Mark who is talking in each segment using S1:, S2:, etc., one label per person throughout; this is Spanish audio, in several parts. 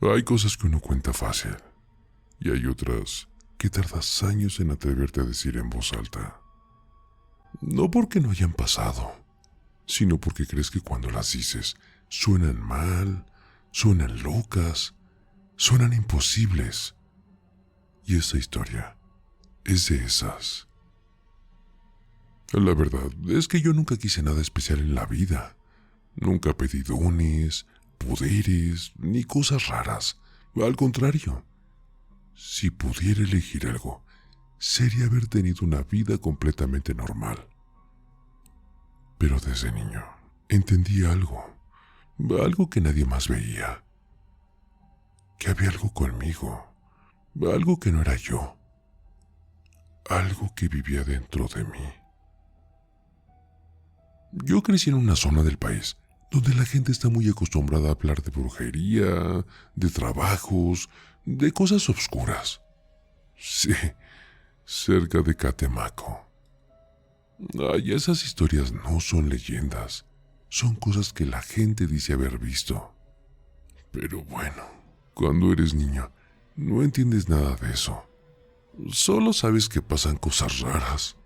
S1: Hay cosas que uno cuenta fácil y hay otras que tardas años en atreverte a decir en voz alta. No porque no hayan pasado, sino porque crees que cuando las dices suenan mal, suenan locas, suenan imposibles. Y esta historia es de esas. La verdad es que yo nunca quise nada especial en la vida. Nunca pedí dones, poderes, ni cosas raras. Al contrario, si pudiera elegir algo, sería haber tenido una vida completamente normal. Pero desde niño entendí algo que nadie más veía. Que había algo conmigo, algo que no era yo, algo que vivía dentro de mí. Yo crecí en una zona del país donde la gente está muy acostumbrada a hablar de brujería, de trabajos, de cosas obscuras. Sí, cerca de Catemaco. Ay, esas historias no son leyendas, son cosas que la gente dice haber visto. Pero bueno, cuando eres niño, no entiendes nada de eso. Solo sabes que pasan cosas raras.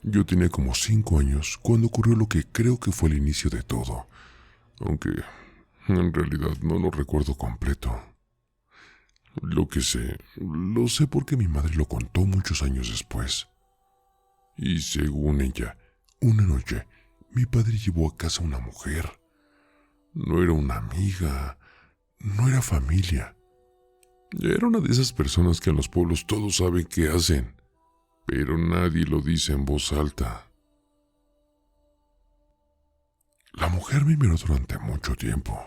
S1: Yo tenía como 5 años cuando ocurrió lo que creo que fue el inicio de todo, aunque en realidad no lo recuerdo completo. Lo sé porque mi madre lo contó muchos años después. Y según ella, una noche, mi padre llevó a casa a una mujer. No era una amiga, no era familia. Era una de esas personas que en los pueblos todos saben qué hacen, pero nadie lo dice en voz alta. La mujer me miró durante mucho tiempo.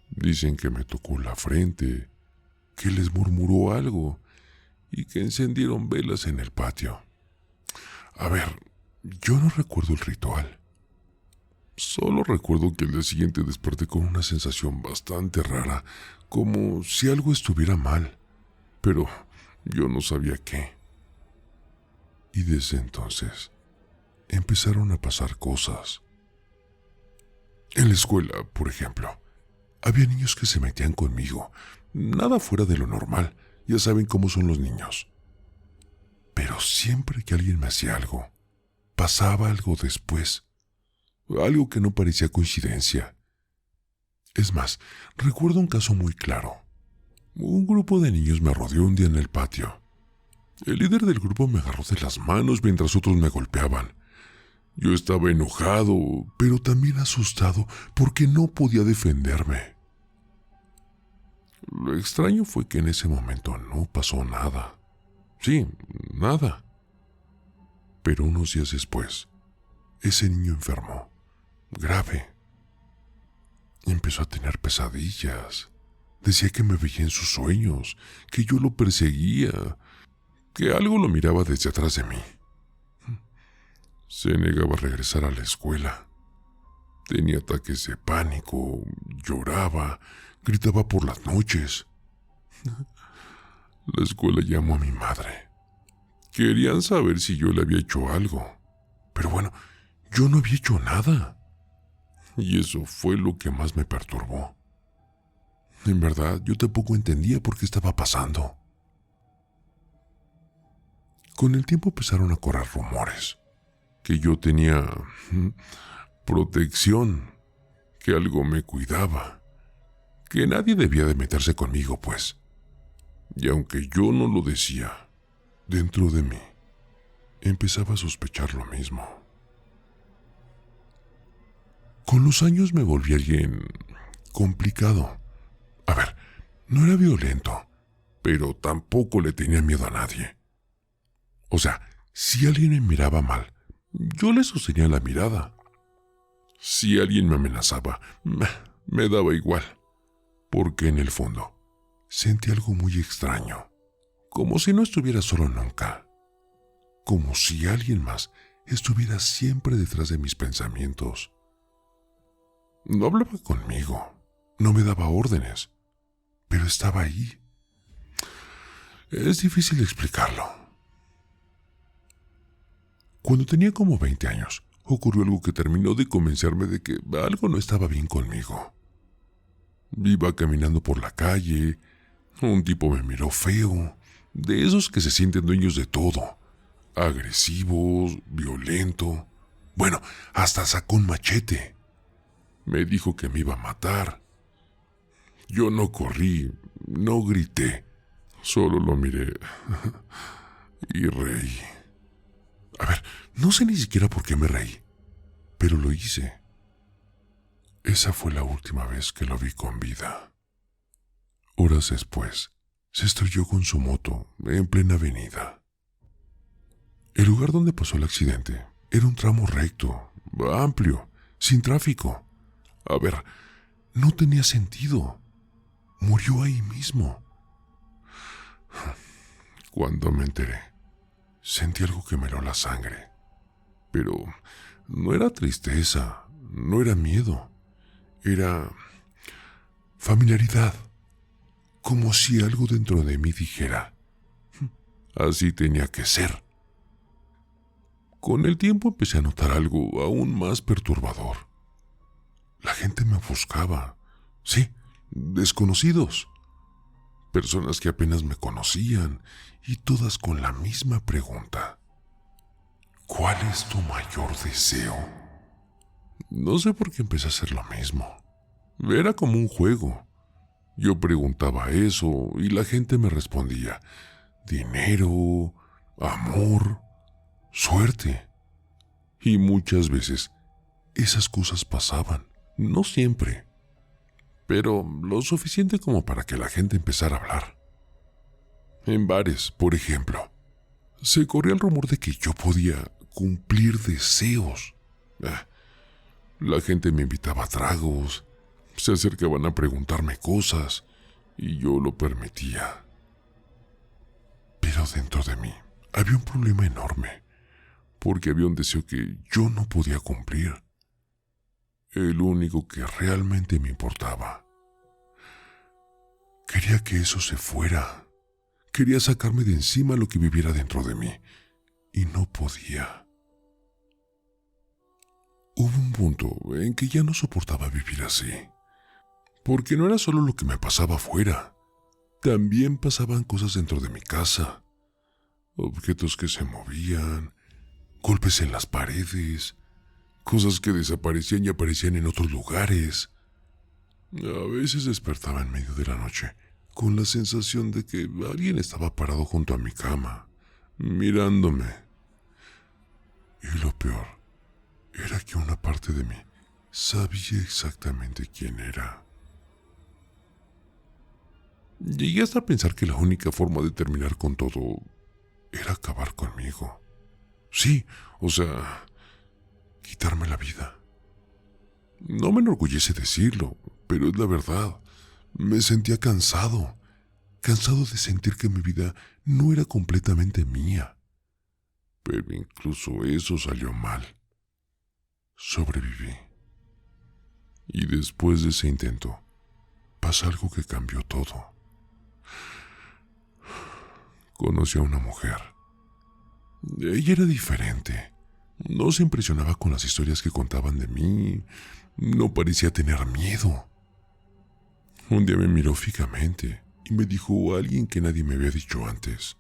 S1: Dicen que me tocó la frente, que les murmuró algo y que encendieron velas en el patio. A ver, yo no recuerdo el ritual. Solo recuerdo que al día siguiente desperté con una sensación bastante rara, como si algo estuviera mal, pero yo no sabía qué. Y desde entonces empezaron a pasar cosas. En la escuela, por ejemplo, había niños que se metían conmigo, nada fuera de lo normal, ya saben cómo son los niños. Pero siempre que alguien me hacía algo, pasaba algo después, algo que no parecía coincidencia. Es más, recuerdo un caso muy claro. Un grupo de niños me rodeó un día en el patio. El líder del grupo me agarró de las manos mientras otros me golpeaban. Yo estaba enojado, pero también asustado porque no podía defenderme. Lo extraño fue que en ese momento no pasó nada. Sí, nada. Pero unos días después, ese niño enfermó, grave. Empezó a tener pesadillas. Decía que me veía en sus sueños, que yo lo perseguía, que algo lo miraba desde atrás de mí. Se negaba a regresar a la escuela. Tenía ataques de pánico, lloraba, gritaba por las noches. La escuela llamó a mi madre. Querían saber si yo le había hecho algo. Pero bueno, yo no había hecho nada. Y eso fue lo que más me perturbó. En verdad, yo tampoco entendía por qué estaba pasando. Con el tiempo empezaron a correr rumores. Que yo tenía protección, que algo me cuidaba, que nadie debía de meterse conmigo, pues. Y aunque yo no lo decía, dentro de mí, empezaba a sospechar lo mismo. Con los años me volví alguien complicado. A ver, no era violento, pero tampoco le tenía miedo a nadie. O sea, si alguien me miraba mal, yo le sostenía la mirada. Si alguien me amenazaba, me daba igual, porque en el fondo sentí algo muy extraño, como si no estuviera solo nunca, como si alguien más estuviera siempre detrás de mis pensamientos. No hablaba conmigo, no me daba órdenes, pero estaba ahí. Es difícil explicarlo. Cuando tenía como 20 años, ocurrió algo que terminó de convencerme de que algo no estaba bien conmigo. Iba caminando por la calle, un tipo me miró feo, de esos que se sienten dueños de todo, agresivos, violento. Bueno, hasta sacó un machete. Me dijo que me iba a matar. Yo no corrí, no grité, solo lo miré y reí. A ver, no sé ni siquiera por qué me reí, pero lo hice. Esa fue la última vez que lo vi con vida. Horas después, se estrelló con su moto en plena avenida. El lugar donde pasó el accidente era un tramo recto, amplio, sin tráfico. A ver, no tenía sentido. Murió ahí mismo. Cuando me enteré, sentí algo que me heló la sangre. Pero no era tristeza, no era miedo. Era familiaridad. Como si algo dentro de mí dijera, así tenía que ser. Con el tiempo empecé a notar algo aún más perturbador. La gente me buscaba. Sí, desconocidos. Personas que apenas me conocían y todas con la misma pregunta. ¿Cuál es tu mayor deseo? No sé por qué empecé a hacer lo mismo. Era como un juego. Yo preguntaba eso y la gente me respondía: dinero, amor, suerte. Y muchas veces esas cosas pasaban, no siempre, pero lo suficiente como para que la gente empezara a hablar. En bares, por ejemplo, se corría el rumor de que yo podía cumplir deseos. La gente me invitaba a tragos, se acercaban a preguntarme cosas y yo lo permitía. Pero dentro de mí había un problema enorme, porque había un deseo que yo no podía cumplir. El único que realmente me importaba. Quería que eso se fuera. Quería sacarme de encima lo que viviera dentro de mí. Y no podía. Hubo un punto en que ya no soportaba vivir así. Porque no era solo lo que me pasaba afuera. También pasaban cosas dentro de mi casa. Objetos que se movían, golpes en las paredes, cosas que desaparecían y aparecían en otros lugares. A veces despertaba en medio de la noche con la sensación de que alguien estaba parado junto a mi cama, mirándome. Y lo peor era que una parte de mí sabía exactamente quién era. Llegué hasta a pensar que la única forma de terminar con todo era acabar conmigo. Sí, o sea, quitarme la vida. No me enorgullece decirlo, pero es la verdad. Me sentía cansado de sentir que mi vida no era completamente mía. Pero incluso eso salió mal. Sobreviví. Y después de ese intento, pasa algo que cambió todo. Conocí a una mujer. Ella era diferente. No se impresionaba con las historias que contaban de mí. No parecía tener miedo. Un día me miró fijamente y me dijo alguien que nadie me había dicho antes.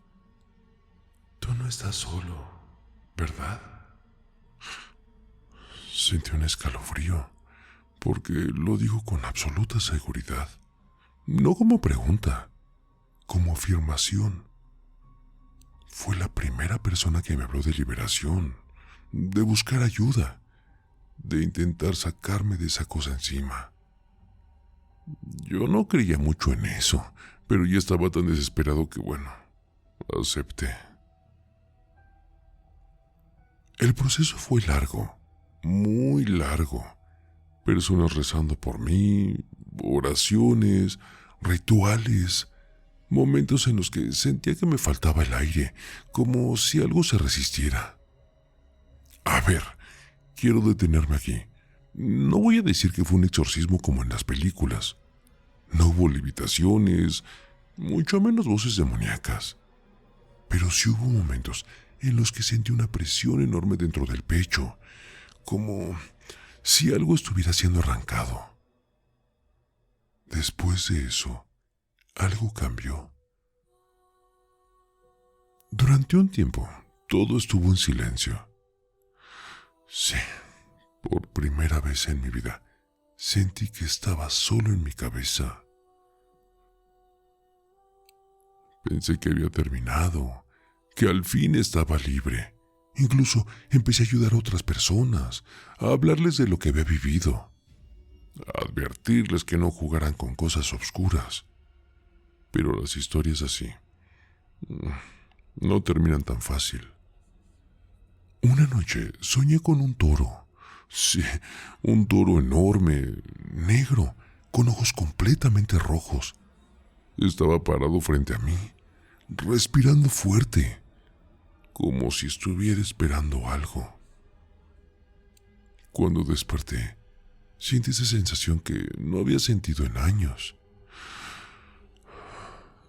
S1: Tú no estás solo, ¿verdad? Sentí un escalofrío, porque lo dijo con absoluta seguridad. No como pregunta, como afirmación. Fue la primera persona que me habló de liberación, de buscar ayuda, de intentar sacarme de esa cosa encima. Yo no creía mucho en eso, pero ya estaba tan desesperado que bueno, acepté. El proceso fue largo, muy largo. Personas rezando por mí, oraciones, rituales, momentos en los que sentía que me faltaba el aire, como si algo se resistiera. A ver, quiero detenerme aquí. No voy a decir que fue un exorcismo como en las películas. No hubo levitaciones, mucho menos voces demoníacas. Pero sí hubo momentos en los que sentí una presión enorme dentro del pecho, como si algo estuviera siendo arrancado. Después de eso, algo cambió. Durante un tiempo, todo estuvo en silencio. Sí, por primera vez en mi vida, sentí que estaba solo en mi cabeza. Pensé que había terminado, que al fin estaba libre. Incluso empecé a ayudar a otras personas, a hablarles de lo que había vivido, a advertirles que no jugaran con cosas oscuras. Pero las historias así no terminan tan fácil. Una noche soñé con un toro. Sí, un toro enorme, negro, con ojos completamente rojos. Estaba parado frente a mí, respirando fuerte, como si estuviera esperando algo. Cuando desperté, sentí esa sensación que no había sentido en años.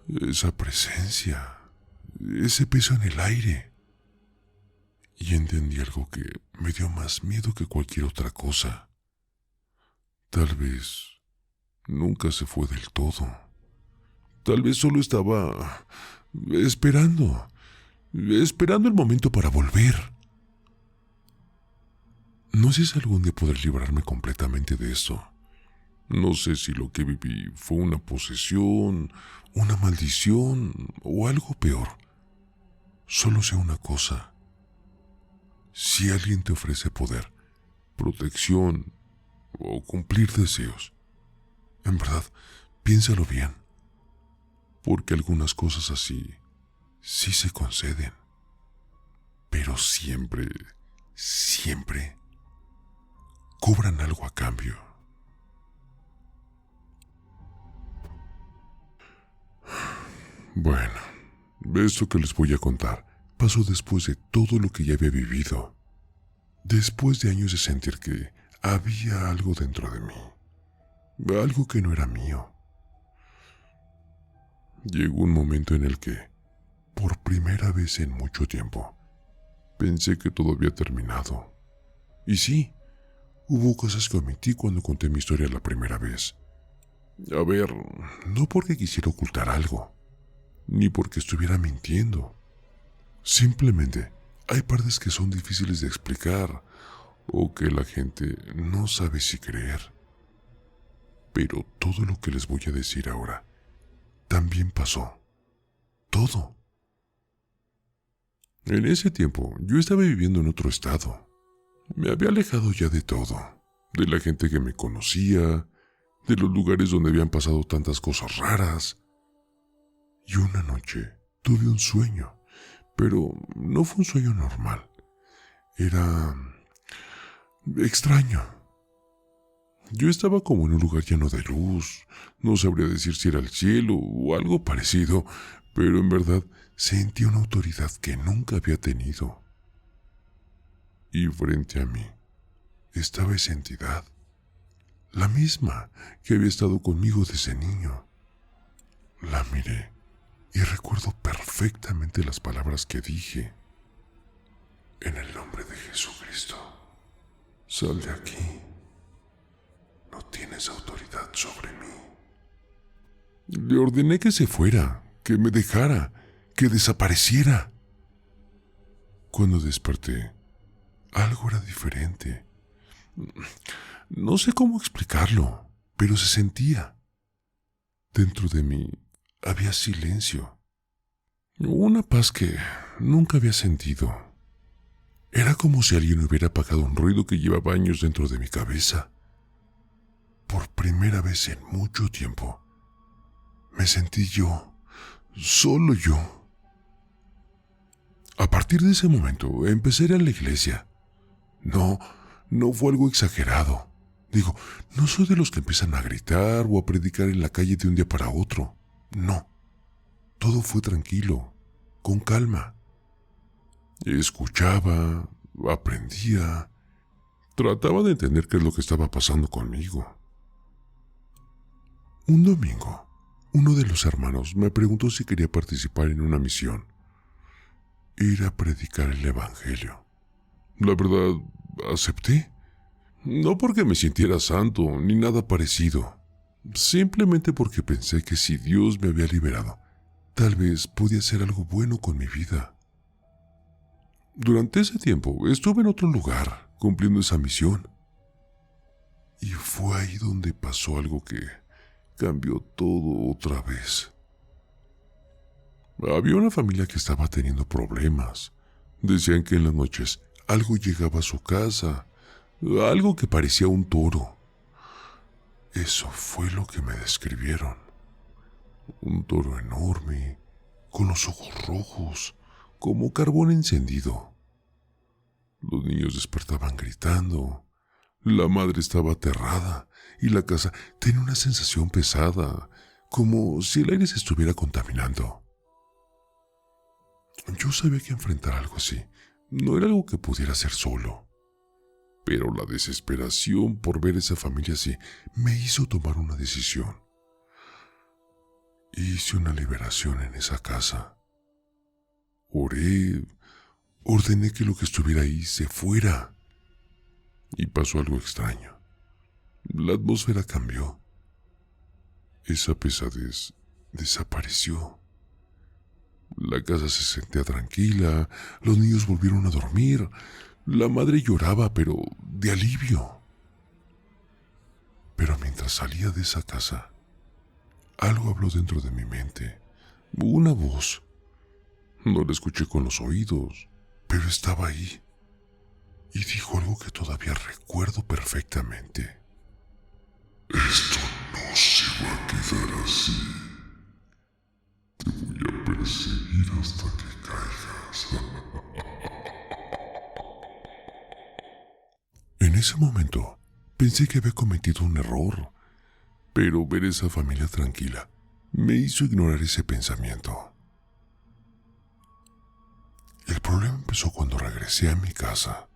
S1: Esa presencia, ese peso en el aire. Y entendí algo que me dio más miedo que cualquier otra cosa. Tal vez nunca se fue del todo. Tal vez solo estaba esperando el momento para volver. No sé si algún día podré librarme completamente de esto. No sé si lo que viví fue una posesión, una maldición o algo peor. Solo sé una cosa. Si alguien te ofrece poder, protección o cumplir deseos, en verdad, piénsalo bien, porque algunas cosas así sí se conceden, pero siempre, siempre cobran algo a cambio. Bueno, esto que les voy a contar pasó después de todo lo que ya había vivido. Después de años de sentir que había algo dentro de mí, algo que no era mío. Llegó un momento en el que, por primera vez en mucho tiempo, pensé que todo había terminado. Y sí, hubo cosas que omití cuando conté mi historia la primera vez. A ver, no porque quisiera ocultar algo, ni porque estuviera mintiendo. Simplemente hay partes que son difíciles de explicar o que la gente no sabe si creer. Pero todo lo que les voy a decir ahora también pasó. Todo. En ese tiempo yo estaba viviendo en otro estado. Me había alejado ya de todo, de la gente que me conocía, de los lugares donde habían pasado tantas cosas raras. Y una noche tuve un sueño, pero no fue un sueño normal. Era extraño. Yo estaba como en un lugar lleno de luz. No sabría decir si era el cielo o algo parecido, pero en verdad sentí una autoridad que nunca había tenido. Y frente a mí estaba esa entidad, la misma que había estado conmigo desde niño. La miré y recuerdo perfectamente las palabras que dije. En el nombre de Jesucristo, sal de aquí. No tienes autoridad sobre mí. Le ordené que se fuera, que me dejara, que desapareciera. Cuando desperté, algo era diferente. No sé cómo explicarlo, pero se sentía. Dentro de mí había silencio. Una paz que nunca había sentido. Era como si alguien hubiera apagado un ruido que llevaba años dentro de mi cabeza. Por primera vez en mucho tiempo, me sentí yo, solo yo. A partir de ese momento, empecé a ir a la iglesia. No fue algo exagerado. Digo, no soy de los que empiezan a gritar o a predicar en la calle de un día para otro. No. Todo fue tranquilo, con calma. Escuchaba, aprendía, trataba de entender qué es lo que estaba pasando conmigo. Un domingo, uno de los hermanos me preguntó si quería participar en una misión, ir a predicar el evangelio. La verdad, acepté. No porque me sintiera santo ni nada parecido. simplemente porque pensé que si Dios me había liberado, tal vez podía hacer algo bueno con mi vida. Durante ese tiempo estuve en otro lugar, cumpliendo esa misión. Y fue ahí donde pasó algo que cambió todo otra vez. Había una familia que estaba teniendo problemas. Decían que en las noches algo llegaba a su casa, algo que parecía un toro. Eso fue lo que me describieron. Un toro enorme, con los ojos rojos, como carbón encendido. Los niños despertaban gritando. La madre estaba aterrada y la casa tenía una sensación pesada, como si el aire se estuviera contaminando. Yo sabía que enfrentar algo así no era algo que pudiera hacer solo, pero la desesperación por ver esa familia así me hizo tomar una decisión. Hice una liberación en esa casa. Oré, ordené que lo que estuviera ahí se fuera. Y pasó algo extraño. La atmósfera cambió. Esa pesadez desapareció. La casa se sentía tranquila, los niños volvieron a dormir, la madre lloraba, pero de alivio. Pero mientras salía de esa casa, algo habló dentro de mi mente. Una voz. No la escuché con los oídos, pero estaba ahí. Y dijo algo que todavía recuerdo perfectamente. Esto no se va a quedar así. Te voy a perseguir hasta que caigas. En ese momento, pensé que había cometido un error, pero ver esa familia tranquila me hizo ignorar ese pensamiento. El problema empezó cuando regresé a mi casa.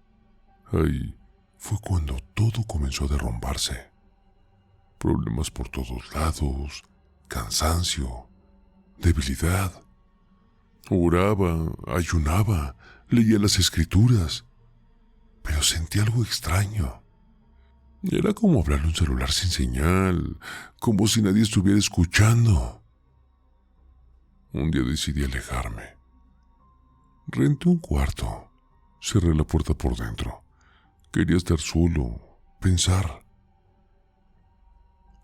S1: Ahí fue cuando todo comenzó a derrumbarse. Problemas por todos lados, cansancio, debilidad. Oraba, ayunaba, leía las escrituras, pero sentí algo extraño. Era como hablar a un celular sin señal, como si nadie estuviera escuchando. Un día decidí alejarme. Renté un cuarto, cerré la puerta por dentro. Quería estar solo, pensar.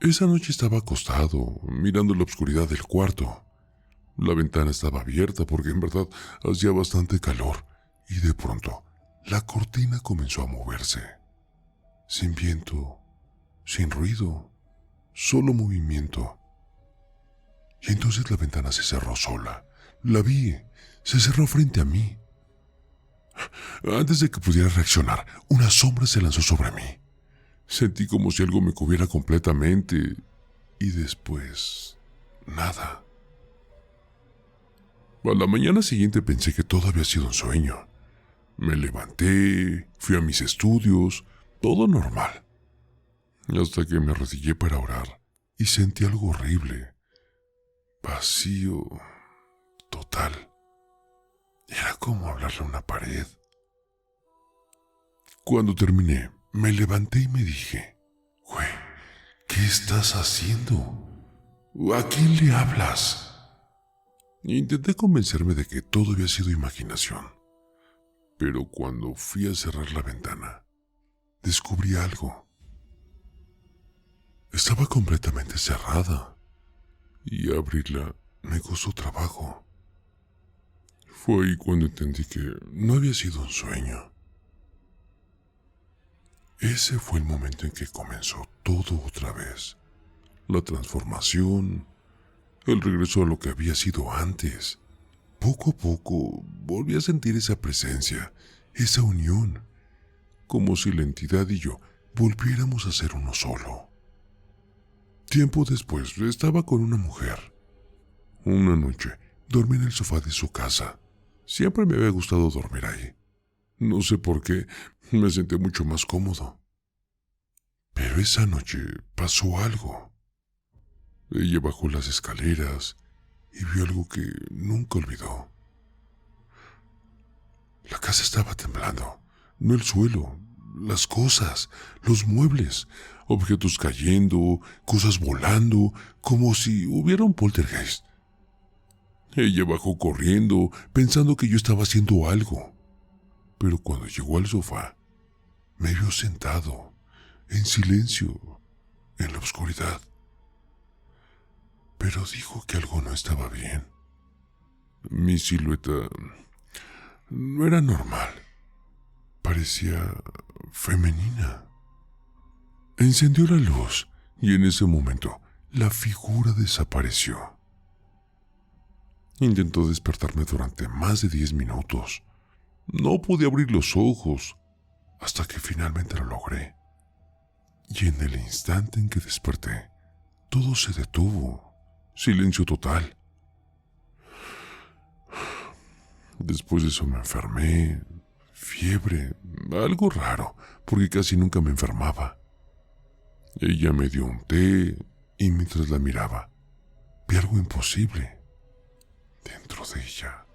S1: Esa noche estaba acostado, mirando la oscuridad del cuarto. La ventana estaba abierta porque en verdad hacía bastante calor y de pronto la cortina comenzó a moverse. Sin viento, sin ruido, solo movimiento. Y entonces la ventana se cerró sola. La vi, se cerró frente a mí. Antes de que pudiera reaccionar, una sombra se lanzó sobre mí. Sentí como si algo me cubriera completamente y después, nada. A la mañana siguiente pensé que todo había sido un sueño. Me levanté, fui a mis estudios, todo normal. Hasta que me arrodillé para orar y sentí algo horrible. Vacío total. Era como hablarle a una pared. Cuando terminé, me levanté y me dije, güey, ¿qué estás haciendo? ¿A quién le hablas? Intenté convencerme de que todo había sido imaginación, pero cuando fui a cerrar la ventana, descubrí algo. Estaba completamente cerrada y abrirla me costó trabajo. Fue ahí cuando entendí que no había sido un sueño. Ese fue el momento en que comenzó todo otra vez. La transformación, el regreso a lo que había sido antes. Poco a poco volví a sentir esa presencia, esa unión, como si la entidad y yo volviéramos a ser uno solo. Tiempo después estaba con una mujer. Una noche dormí en el sofá de su casa. Siempre me había gustado dormir ahí. No sé por qué, me sentí mucho más cómodo. Pero esa noche pasó algo. Ella bajó las escaleras y vio algo que nunca olvidó. La casa estaba temblando, no el suelo, las cosas, los muebles, objetos cayendo, cosas volando, como si hubiera un poltergeist. Ella bajó corriendo, pensando que yo estaba haciendo algo. Pero cuando llegó al sofá, me vio sentado, en silencio, en la oscuridad. Pero dijo que algo no estaba bien. Mi silueta no era normal. Parecía femenina. Encendió la luz y en ese momento la figura desapareció. Intentó despertarme durante más de 10 minutos. No pude abrir los ojos hasta que finalmente lo logré. Y en el instante en que desperté, todo se detuvo. Silencio total. Después de eso me enfermé. Fiebre, algo raro, porque casi nunca me enfermaba. Ella me dio un té y mientras la miraba, vi algo imposible. Dentro de ella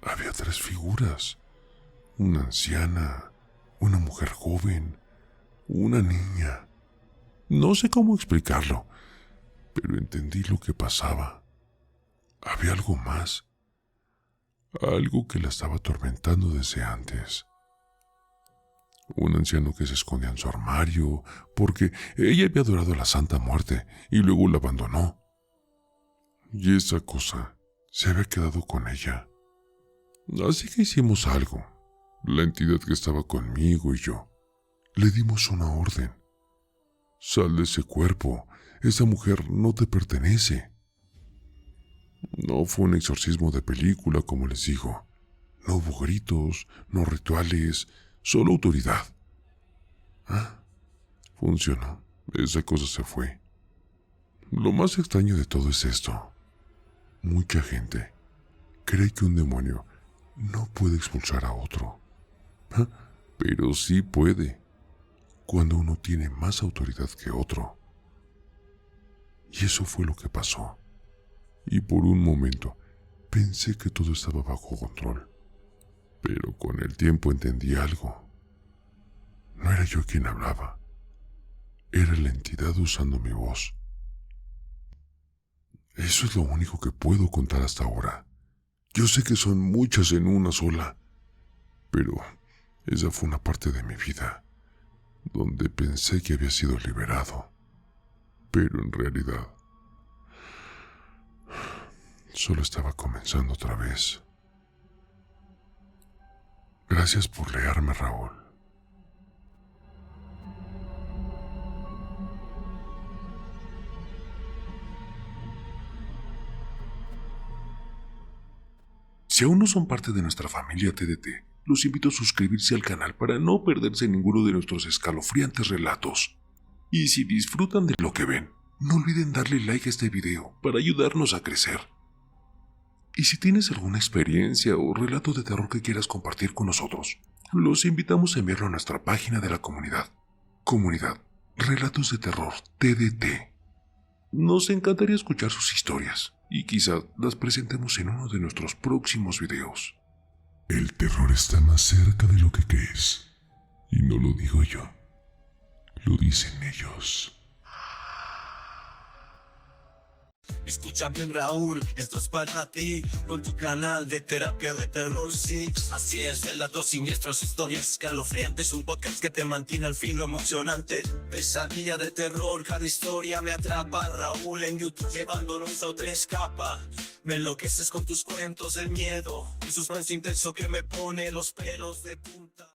S1: había 3 figuras. Una anciana, una mujer joven, una niña. No sé cómo explicarlo, pero entendí lo que pasaba. Había algo más. Algo que la estaba atormentando desde antes. Un anciano que se escondía en su armario porque ella había adorado a la Santa Muerte y luego la abandonó. Y esa cosa se había quedado con ella. Así que hicimos algo. La entidad que estaba conmigo y yo le dimos una orden. Sal de ese cuerpo. Esa mujer no te pertenece. No fue un exorcismo de película, como les digo. No hubo gritos, no rituales, solo autoridad. Funcionó. Esa cosa se fue. Lo más extraño de todo es esto. Mucha gente cree que un demonio no puede expulsar a otro. Pero sí puede, cuando uno tiene más autoridad que otro. Y eso fue lo que pasó. Y por un momento pensé que todo estaba bajo control. Pero con el tiempo entendí algo. No era yo quien hablaba. Era la entidad usando mi voz. Eso es lo único que puedo contar hasta ahora. Yo sé que son muchas en una sola, pero esa fue una parte de mi vida donde pensé que había sido liberado. Pero en realidad solo estaba comenzando otra vez. Gracias por leerme, Raúl. Si aún no son parte de nuestra familia TDT, los invito a suscribirse al canal para no perderse ninguno de nuestros escalofriantes relatos. Y si disfrutan de lo que ven, no olviden darle like a este video para ayudarnos a crecer. Y si tienes alguna experiencia o relato de terror que quieras compartir con nosotros, los invitamos a enviarlo a nuestra página de la comunidad. Comunidad Relatos de Terror TDT. Nos encantaría escuchar sus historias y quizá las presentemos en uno de nuestros próximos videos. El terror está más cerca de lo que crees. Y no lo digo yo, lo dicen ellos.
S2: Escucha bien, Raúl, esto es para ti, con tu canal de terapia de terror, sí. Así es, relatos siniestros, historias escalofriantes, un podcast que te mantiene al filo emocionante. Pesadilla de terror, cada historia me atrapa. Raúl en YouTube llevándonos a otra escapa. Me enloqueces con tus cuentos del miedo, un suspenso intenso que me pone los pelos de punta.